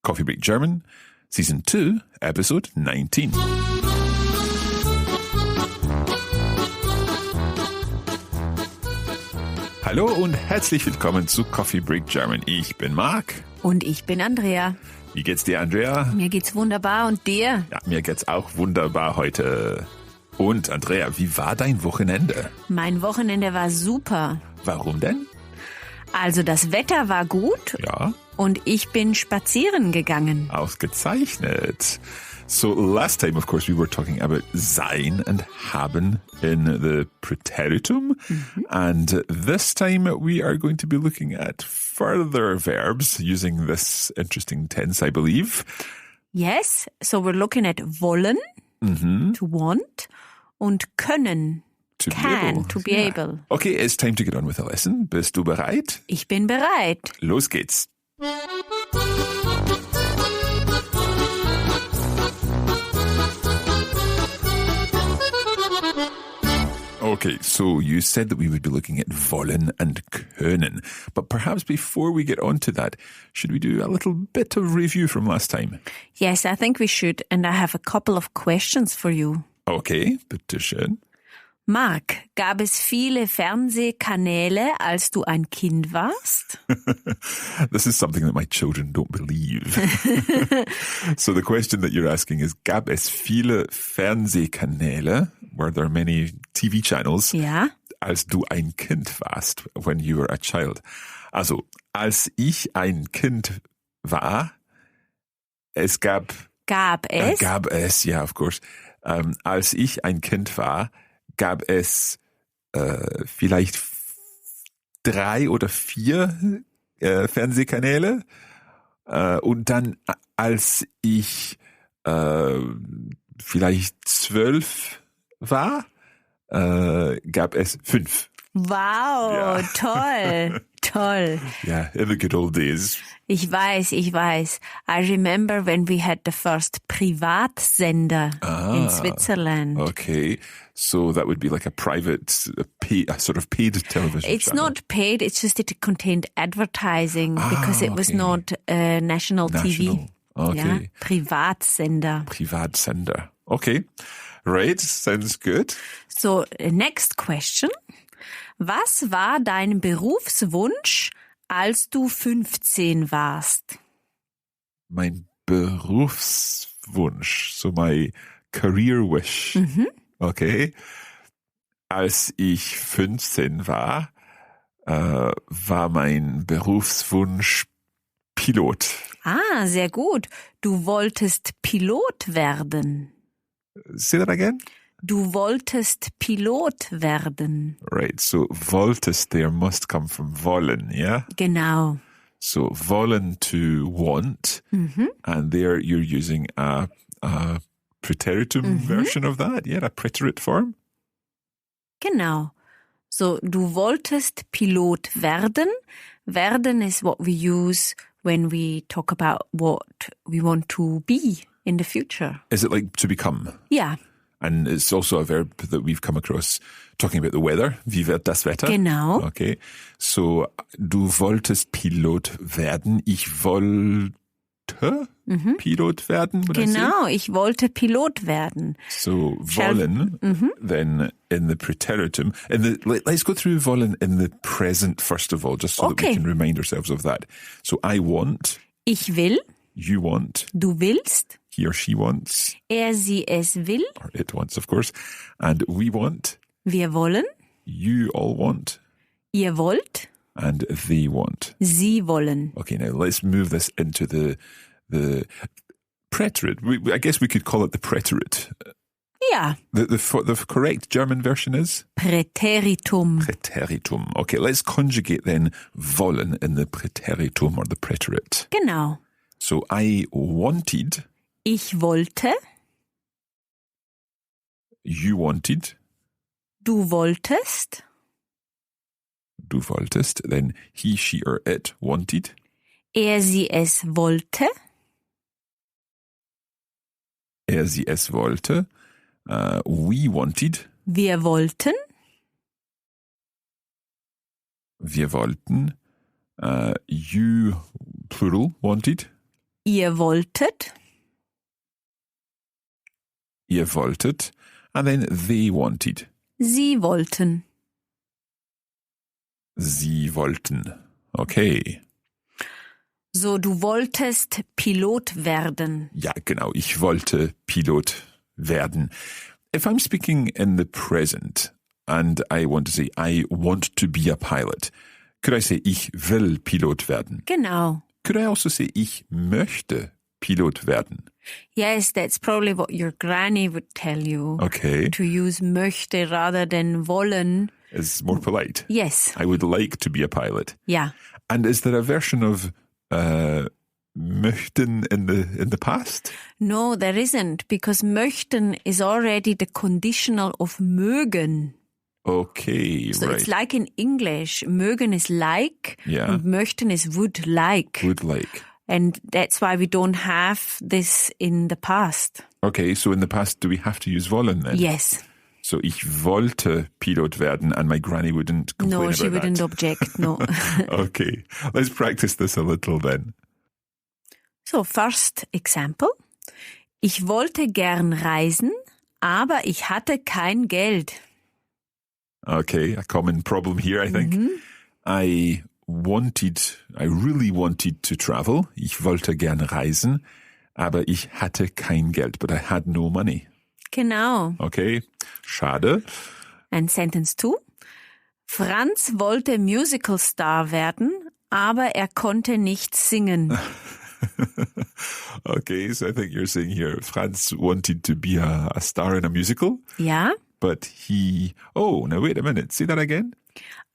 Coffee Break German, Season 2, Episode 19. Hallo und herzlich willkommen zu Coffee Break German. Ich bin Marc. Und ich bin Andrea. Wie geht's dir, Andrea? Mir geht's wunderbar und dir? Ja, mir geht's auch wunderbar heute. Und Andrea, wie war dein Wochenende? Mein Wochenende war super. Warum denn? Also das Wetter war gut. Ja. Und ich bin spazieren gegangen. Ausgezeichnet. So last time, of course, we were talking about sein and haben in the Präteritum. And this time we are going to be looking at further verbs using this interesting tense, I believe. Yes, so we're looking at wollen, to want, und können, To be can, able. to be Yeah. able. Okay, it's time to get on with the lesson. Bist du bereit? Ich bin bereit. Los geht's. Okay, so you said that we would be looking at wollen and können. But perhaps before we get on to that, should we do a little bit of review from last time? Yes, I think we should. And I have a couple of questions for you. Okay, bitteschön. Marc, gab es viele Fernsehkanäle, als du ein Kind warst? This is something that my children don't believe. So the question that you're asking is, gab es viele Fernsehkanäle? Were there many TV channels? Ja. Als du ein Kind warst, when you were a child. Also, als ich ein Kind war, es gab... Gab es? Gab es, ja, of course. Als ich ein Kind war, gab es vielleicht 3 oder 4 Fernsehkanäle. Und dann, als ich vielleicht 12 war, gab es 5. Wow, Ja. toll, toll. Yeah, in the good old days. Ich weiß. I remember when we had the first Privatsender in Switzerland. Okay, so that would be like a private, a sort of paid television It's channel. not paid, it's just it contained advertising because it was okay. not national TV. National. Okay. Ja, Privatsender. Privatsender. Okay, right, sounds good. So, next question. Was war dein Berufswunsch, als du 15 warst? Mein Berufswunsch, so my career wish. Okay. Als ich 15 war, war mein Berufswunsch Pilot. Ah, sehr gut. Du wolltest Pilot werden. Say that again? Du wolltest Pilot werden. Right, so wolltest there must come from wollen, yeah? Genau. So wollen to want, and there you're using a Präteritum version of that, yeah, a preterite form. Genau. So, du wolltest Pilot werden. Werden is what we use when we talk about what we want to be in the future. Is it like to become? Ja, And it's also a verb that we've come across talking about the weather. Wie wird das Wetter? genau. Okay. So, du wolltest Pilot werden. Ich wollte Pilot werden, would I say? Genau, ich wollte Pilot werden. So, Shall- wollen, then in the Präteritum. Let's go through wollen in the present first of all, just so that we Okay. can remind ourselves of that. So, I want, Ich will, you want, du willst, he or she wants, er, sie, es will, or it wants, of course, and we want, wir wollen, you all want, ihr wollt, and they want. sie wollen. Okay, now let's move this into the preterite. I guess we could call it the preterite. Ja, The correct German version is Präteritum. Präteritum. Okay, let's conjugate then wollen in the Präteritum or the preterite. Genau. So I wanted, Ich wollte, you wanted, du wolltest, du wolltest, then he, she or it wanted, er, sie, es wollte, er, sie, es wollte, we wanted, wir wollten, wir wollten, you, plural, wanted, Ihr wolltet. Ihr wolltet. And then they wanted. Sie wollten. Sie wollten. Okay. So, du wolltest Pilot werden. Ja, genau. Ich wollte Pilot werden. If I'm speaking in the present and I want to say, I want to be a pilot, could I say, ich will Pilot werden? Genau. Could I also say, ich möchte Pilot werden? Yes, that's probably what your granny would tell you. Okay. To use möchte rather than wollen. Is more polite. Yes. I would like to be a pilot. Ja. And is there a version of möchten in the past? No, there isn't, because möchten is already the conditional of mögen. Okay, So right. it's like in English, mögen is like, Yeah. and möchten is would like. Would like. And that's why we don't have this in the past. Okay, so in the past, do we have to use wollen then? Yes. So ich wollte Pilot werden and my granny wouldn't complain No, about she wouldn't that. object, no. Okay, let's practice this a little then. So, first example. Ich wollte gern reisen, aber ich hatte kein Geld. Okay, a common problem here, I think. I really wanted to travel. Ich wollte gern reisen, aber ich hatte kein Geld, but I had no money. Genau. Okay, schade. And sentence 2. Franz wollte Musical-Star werden, aber er konnte nicht singen. Okay, so I think you're saying here, Franz wanted to be a star in a musical, Ja, but now wait a minute, say that again?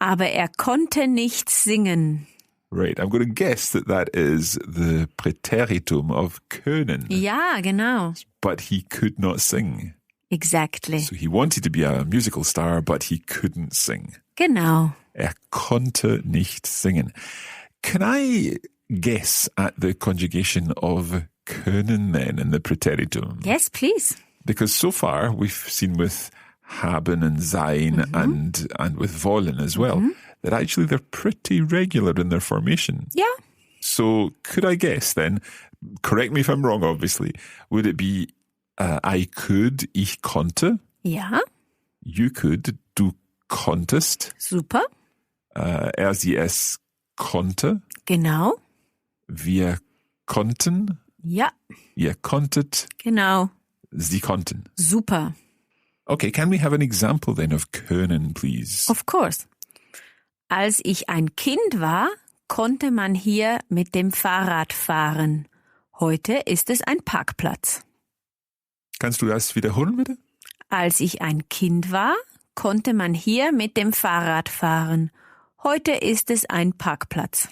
aber er konnte nicht singen. Right, I'm going to guess that is the Präteritum of können, Ja, genau. but he could not sing. Exactly. So he wanted to be a musical star, but he couldn't sing. Genau. Er konnte nicht singen. Can I guess at the conjugation of können then in the Präteritum? Yes, please. Because so far we've seen with haben and sein and with wollen as well, that actually they're pretty regular in their formation. Ja. So could I guess then, correct me if I'm wrong obviously, would it be I could, ich konnte, Ja. you could, du konntest, Super. er, sie, es konnte, Genau. wir konnten, Ja. ihr konntet, Genau. sie konnten. Super. Okay, can we have an example then of können, please? Of course. Als ich ein Kind war, konnte man hier mit dem Fahrrad fahren. Heute ist es ein Parkplatz. Kannst du das wiederholen, bitte? Als ich ein Kind war, konnte man hier mit dem Fahrrad fahren. Heute ist es ein Parkplatz.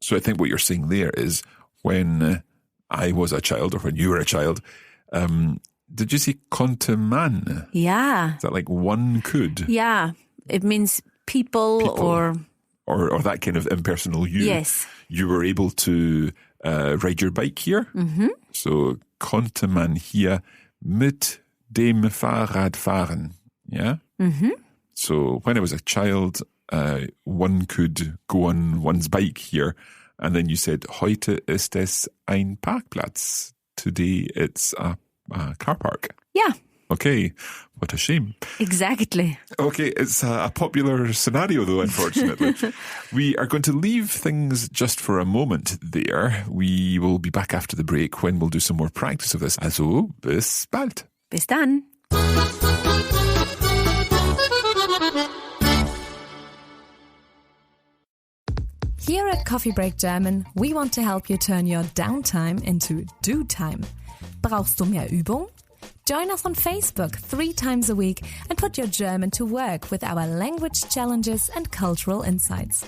So I think what you're saying there is when I was a child or when you were a child, did you say konnte man? Ja. Is that like one could? Ja. It means people. Or that kind of impersonal you. Yes. You were able to ride your bike here. So konnte man hier mit dem Fahrrad fahren. Yeah? So when I was a child, one could go on one's bike here. And then you said, heute ist es ein Parkplatz. Today it's a car park. Ja. Okay, what a shame. Exactly. Okay, it's a popular scenario though, unfortunately. We are going to leave things just for a moment there. We will be back after the break when we'll do some more practice of this. Also, bis bald. Bis dann. Here at Coffee Break German, we want to help you turn your downtime into do time. Brauchst du mehr Übung? Join us on Facebook 3 times a week and put your German to work with our language challenges and cultural insights.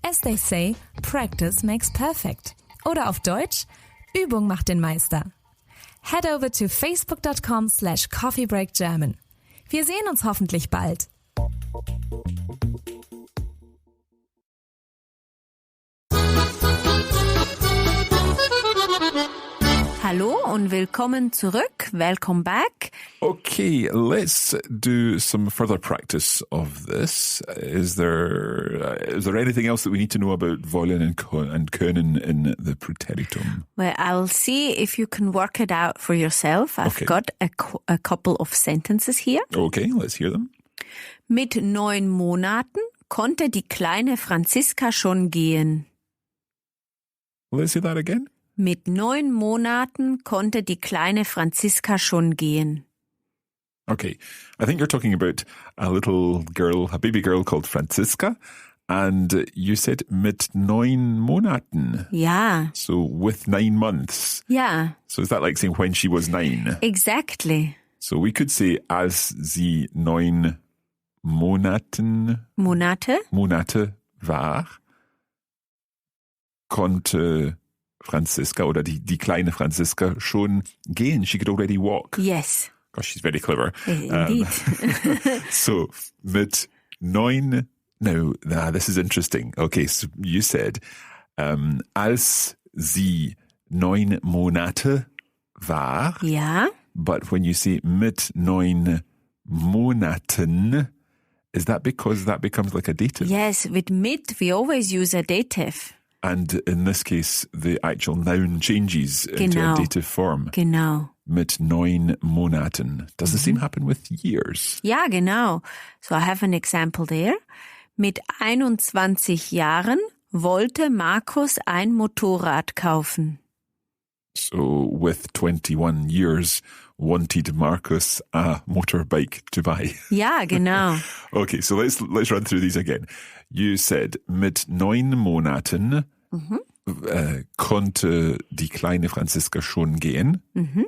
As they say, practice makes perfect. Oder auf Deutsch, Übung macht den Meister. Head over to facebook.com/coffeebreakgerman. Wir sehen uns hoffentlich bald. Hallo und willkommen zurück. Welcome back. Okay, let's do some further practice of this. Is there anything else that we need to know about wollen and können in the Präteritum? Well, I'll see if you can work it out for yourself. I've got a couple of sentences here. Okay, let's hear them. Mit 9 Monaten konnte die kleine Franziska schon gehen. Let's hear that again. Mit 9 Monaten konnte die kleine Franziska schon gehen. Okay, I think you're talking about a little girl, a baby girl called Franziska, and you said mit 9 Monaten. Ja. So with 9 months. Ja. So is that like saying when she was 9? Exactly. So we could say als sie 9 Monate war, konnte Franziska oder die kleine Franziska schon gehen. She could already walk. Yes. Gosh, she's very clever. Indeed. So mit 9, this is interesting. Okay, so you said, als sie 9 Monate war. Ja. But when you say mit 9 Monaten, is that because that becomes like a dative? Yes, with mit, we always use a dative. And in this case, the actual noun changes into a dative form. Genau. Mit 9 Monaten. Does the same happen with years? Ja, genau. So I have an example there. Mit 21 Jahren wollte Markus ein Motorrad kaufen. So with 21 years, wanted Marcus a motorbike to buy. Ja, genau. Okay, so let's run through these again. You said, mit 9 Monaten konnte die kleine Franziska schon gehen.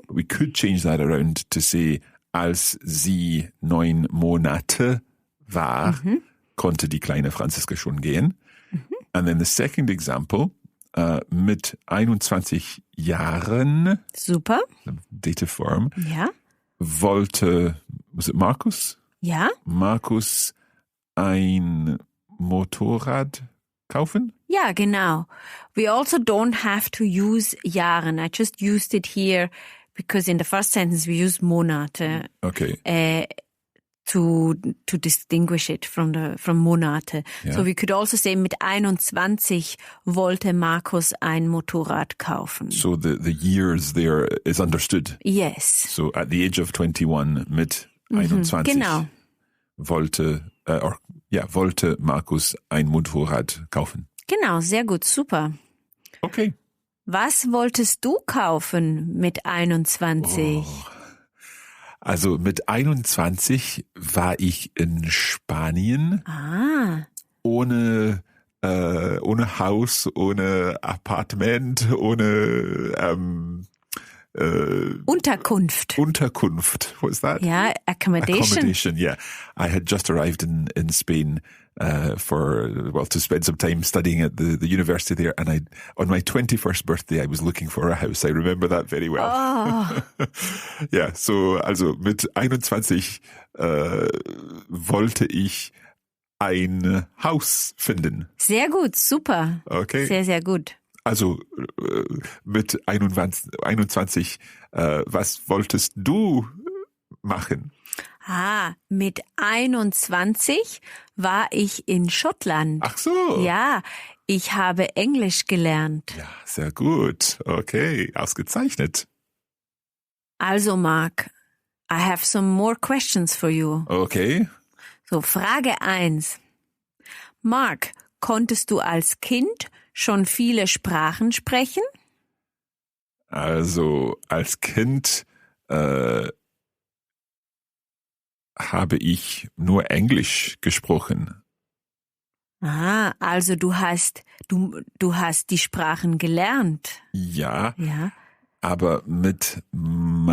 We could change that around to say, als sie 9 Monate war, konnte die kleine Franziska schon gehen. And then the second example, mit 21 Jahren. Super. Dative form. Ja. Wollte, was it Markus? Ja. Markus ein Motorrad kaufen? Ja, genau. We also don't have to use Jahren. I just used it here because in the first sentence we used Monate. Okay. To distinguish it from Monate. Yeah. So we could also say mit 21 wollte Markus ein Motorrad kaufen. So the years there is understood. Yes. So at the age of 21, mit 21, genau. wollte Markus ein Motorrad kaufen. Genau, sehr gut, super. Okay. Was wolltest du kaufen mit 21? Oh. Also mit 21 war ich in Spanien. Ohne Haus, ohne Apartment, ohne Unterkunft. What's that? Yeah, accommodation. Accommodation, yeah. I had just arrived in Spain to spend some time studying at the university there, and on my 21st birthday I was looking for a house. I remember that very well. Oh. Ja, also mit 21 wollte ich ein Haus finden. Sehr gut, super. Okay. Sehr, sehr gut. Also mit 21, was wolltest du machen? Mit 21 war ich in Schottland. Ach so. Ja, ich habe Englisch gelernt. Ja, sehr gut. Okay, ausgezeichnet. Also, Mark, I have some more questions for you. Okay. So, Frage 1. Mark, konntest du als Kind schon viele Sprachen sprechen? Also, als Kind habe ich nur Englisch gesprochen. Also du hast die Sprachen gelernt. Ja. Ja. Aber mit meiner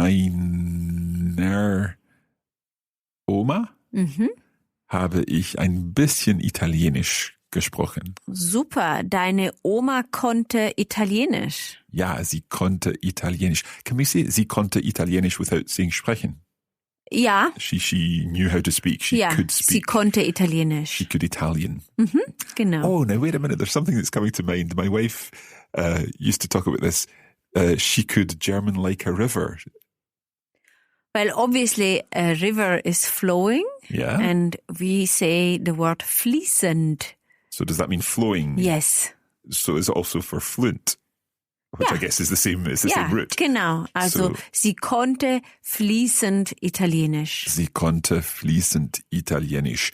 Oma habe ich ein bisschen Italienisch gesprochen. Super, deine Oma konnte Italienisch. Ja, sie konnte Italienisch. Can we say, sie konnte Italienisch without saying sprechen? Ja. She knew how to speak. She could speak. Sie konnte Italienisch. She could Italian. Genau. Oh, now wait a minute. There's something that's coming to mind. My wife used to talk about this. She could German like a river. Well, obviously a river is flowing. Yeah. And we say the word fließend. So does that mean flowing? Yes. So is it also for fluent? Which Ja. I guess is the same root. Genau. Also sie konnte fließend Italienisch. Sie konnte fließend Italienisch.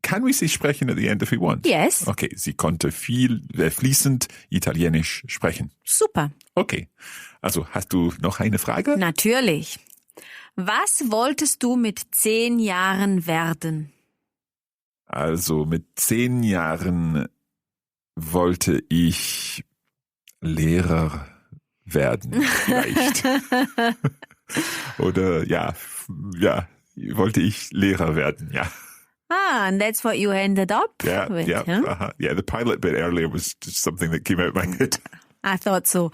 Can we say sprechen at the end if we want? Yes. Okay, sie konnte fließend Italienisch sprechen. Super. Okay, also hast du noch eine Frage? Natürlich. Was wolltest du mit 10 Jahren werden? Also mit 10 Jahren wollte ich Lehrer werden, vielleicht. Oder ja, wollte ich Lehrer werden, ja. Ah, and that's what you ended up with, huh? Yeah, the pilot bit earlier was just something that came out of my head. I thought so.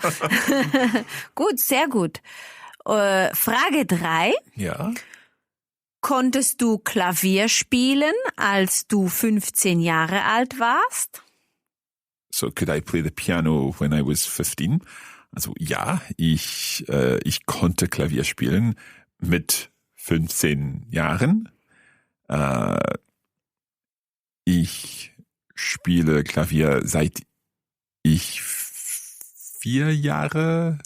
Gut, sehr gut. Frage 3. Ja. Konntest du Klavier spielen, als du 15 Jahre alt warst? So could I play the piano when I was 15? Also ja, ich konnte Klavier spielen mit 15 Jahren. Ich spiele Klavier seit ich 4 Jahre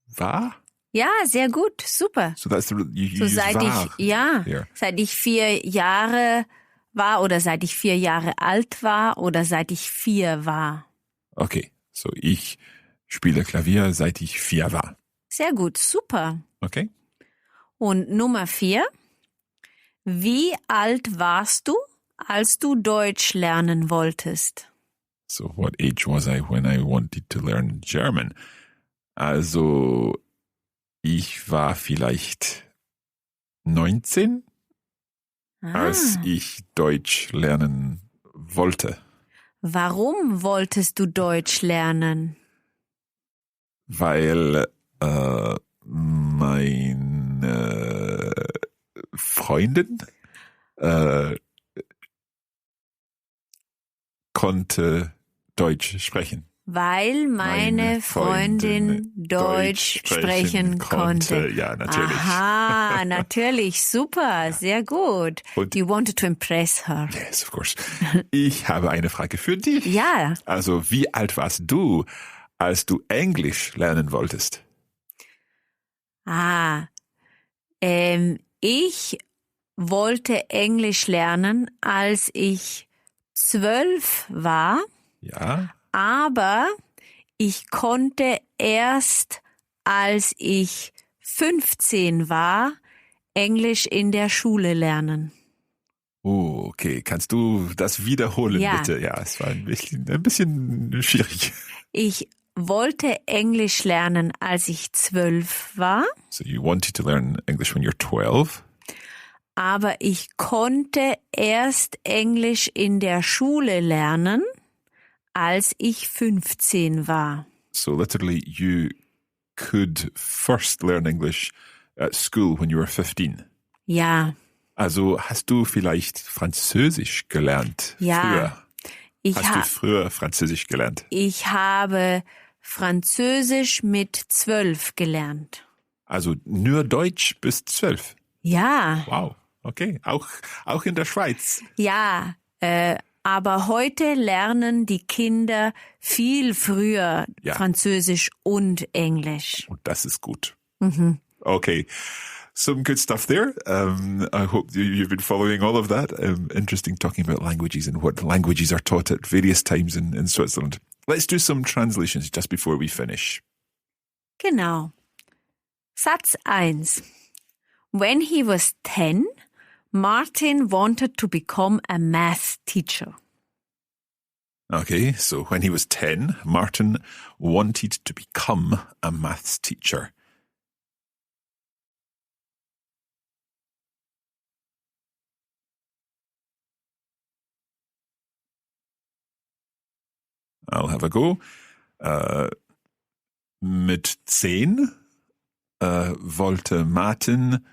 war. Ja, sehr gut, super. So that's you So use seit war here. Seit ich 4 Jahre war oder seit ich 4 Jahre alt war oder seit ich 4 war. Okay, so ich spiele Klavier seit ich 4 war. Sehr gut, super. Okay. Und Nummer 4. Wie alt warst du, als du Deutsch lernen wolltest? So what age was I when I wanted to learn German? Also ich war vielleicht 19, als ich Deutsch lernen wollte. Warum wolltest du Deutsch lernen? Weil meine Freundin konnte Deutsch sprechen. Weil meine Freundin Deutsch sprechen konnte. Ja, natürlich. Aha, natürlich, super, sehr gut. Und you wanted to impress her. Yes, of course. Ich habe eine Frage für dich. Ja. Also, wie alt warst du, als du Englisch lernen wolltest? Ich wollte Englisch lernen, als ich 12 war. Ja. Aber ich konnte erst, als ich 15 war, Englisch in der Schule lernen. Oh, okay. Kannst du das wiederholen, Ja. bitte? Ja, es war ein bisschen schwierig. Ich wollte Englisch lernen, als ich 12 war. So you wanted to learn English when you're 12. Aber ich konnte erst Englisch in der Schule lernen, als ich 15 war. So literally you could first learn English at school when you were 15. Ja. Also hast du vielleicht Französisch gelernt? Ja. Früher? Hast du früher Französisch gelernt? Ich habe Französisch mit 12 gelernt. Also nur Deutsch bis 12? Ja. Wow, okay. Auch in der Schweiz? Ja, aber heute lernen die Kinder viel früher Französisch und Englisch. Und das ist gut. Okay. Some good stuff there. I hope you've been following all of that. Interesting talking about languages and what languages are taught at various times in Switzerland. Let's do some translations just before we finish. Genau. Satz 1. When he was 10, Martin wanted to become a math teacher. Okay, so when he was 10, Martin wanted to become a maths teacher. I'll have a go. Mit 10 wollte Martin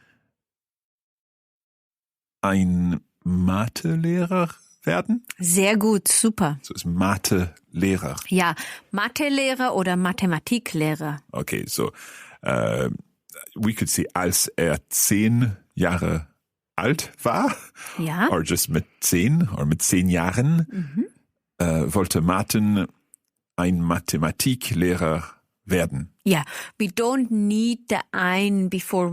ein Mathelehrer werden? Sehr gut, super. So ist Mathelehrer. Ja, Mathelehrer oder Mathematiklehrer. Okay, so we could say, als 10 Jahre alt war, Ja. or just mit 10 Jahren, wollte Martin ein Mathematiklehrer werden. Ja, we don't need the ein before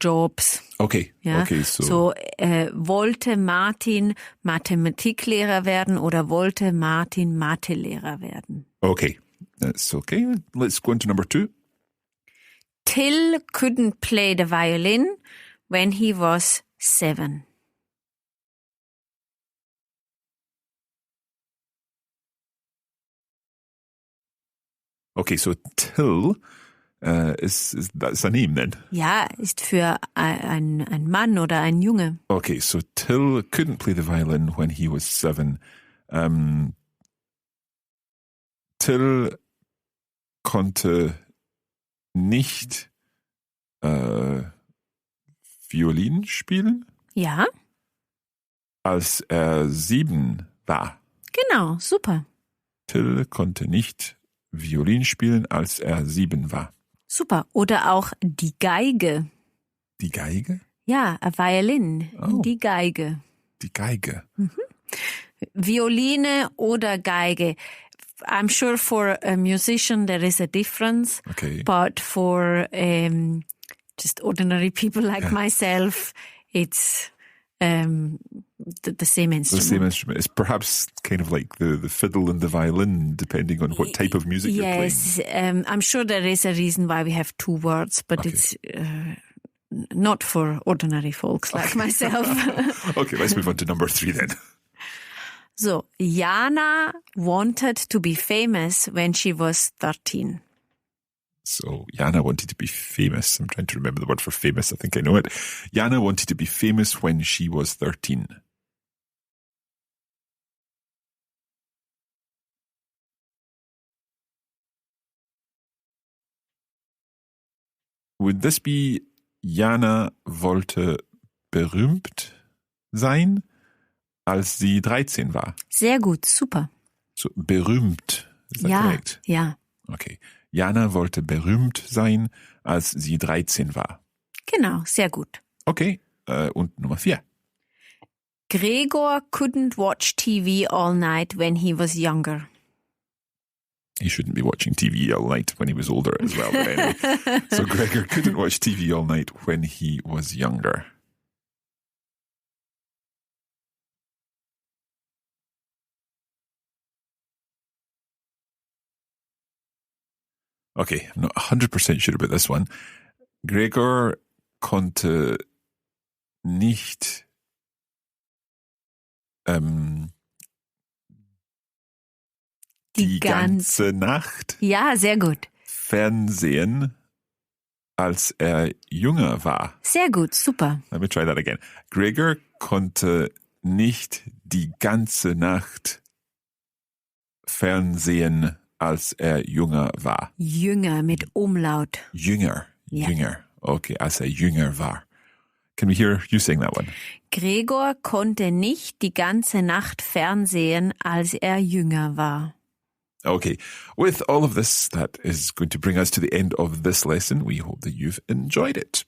jobs. Okay, Ja? okay, So, wollte Martin Mathematiklehrer werden oder wollte Martin Mathelehrer werden? Okay, that's okay. Let's go into number 2. Till couldn't play the violin when he was 7. Okay, so Till is that's a name then. Ja, ist für ein Mann oder ein Junge. Okay, so Till couldn't play the violin when he was 7. Till konnte nicht Violin spielen, Ja, als er 7 war. genau, super. Till konnte nicht Violin spielen, als er 7 war. Super. Oder auch die Geige. Die Geige? Ja, a violin. Oh. Die Geige. Die Geige. Violine oder Geige. I'm sure for a musician there is a difference. Okay. But for just ordinary people like myself, it's the same instrument. The same instrument. It's perhaps kind of like the fiddle and the violin, depending on what type of music you're playing. Yes, I'm sure there is a reason why we have 2 words, but Okay. it's not for ordinary folks like myself. Okay, let's move on to number 3 then. So, Jana wanted to be famous when she was 13. So Jana wanted to be famous. I'm trying to remember the word for famous. I think I know it. Jana wanted to be famous when she was 13. Would this be Jana wollte berühmt sein, als sie 13 war? Sehr gut, super. So berühmt. Is that Ja, correct? ja. Okay. Jana wollte berühmt sein, als sie 13 war. Genau, sehr gut. Okay. Und Nummer 4. Gregor couldn't watch TV all night when he was younger. He shouldn't be watching TV all night when he was older as well. But anyway. So Gregor couldn't watch TV all night when he was younger. Okay, I'm not 100% sure about this one. Gregor konnte nicht die ganze Nacht Ja, sehr gut. Fernsehen, als er jünger war. Sehr gut, super. Let me try that again. Gregor konnte nicht die ganze Nacht Fernsehen, als er jünger war. Jünger mit Umlaut. Jünger. Ja. Jünger. Okay, als er jünger war. Can we hear you saying that one? Gregor konnte nicht die ganze Nacht fernsehen, als er jünger war. Okay, with all of this, that is going to bring us to the end of this lesson. We hope that you've enjoyed it.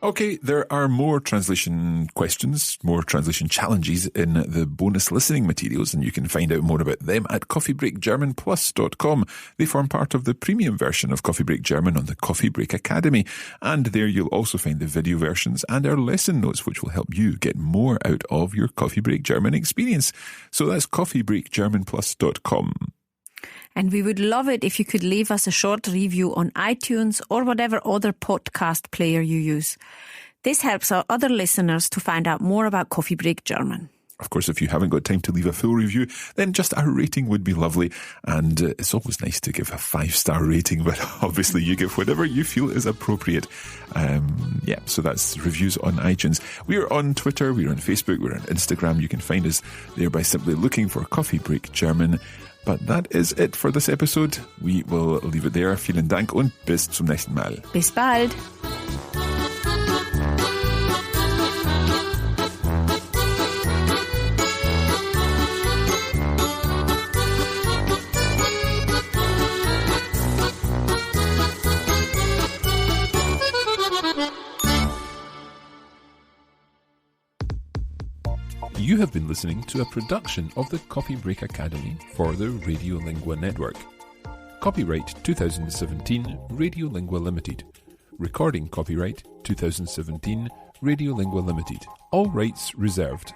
Okay, there are more translation questions, more translation challenges in the bonus listening materials, and you can find out more about them at coffeebreakgermanplus.com. They form part of the premium version of Coffee Break German on the Coffee Break Academy, and there you'll also find the video versions and our lesson notes, which will help you get more out of your Coffee Break German experience. So that's coffeebreakgermanplus.com. And we would love it if you could leave us a short review on iTunes or whatever other podcast player you use. This helps our other listeners to find out more about Coffee Break German. Of course, if you haven't got time to leave a full review, then just a rating would be lovely. And it's always nice to give a 5-star rating, but obviously you give whatever you feel is appropriate. So that's reviews on iTunes. We're on Twitter, we're on Facebook, we're on Instagram. You can find us there by simply looking for Coffee Break German. But that is it for this episode. We will leave it there. Vielen Dank und bis zum nächsten Mal. Bis bald. You have been listening to a production of the Coffee Break Academy for the Radiolingua Network. Copyright 2017 Radiolingua Limited. Recording copyright 2017 Radiolingua Limited. All rights reserved.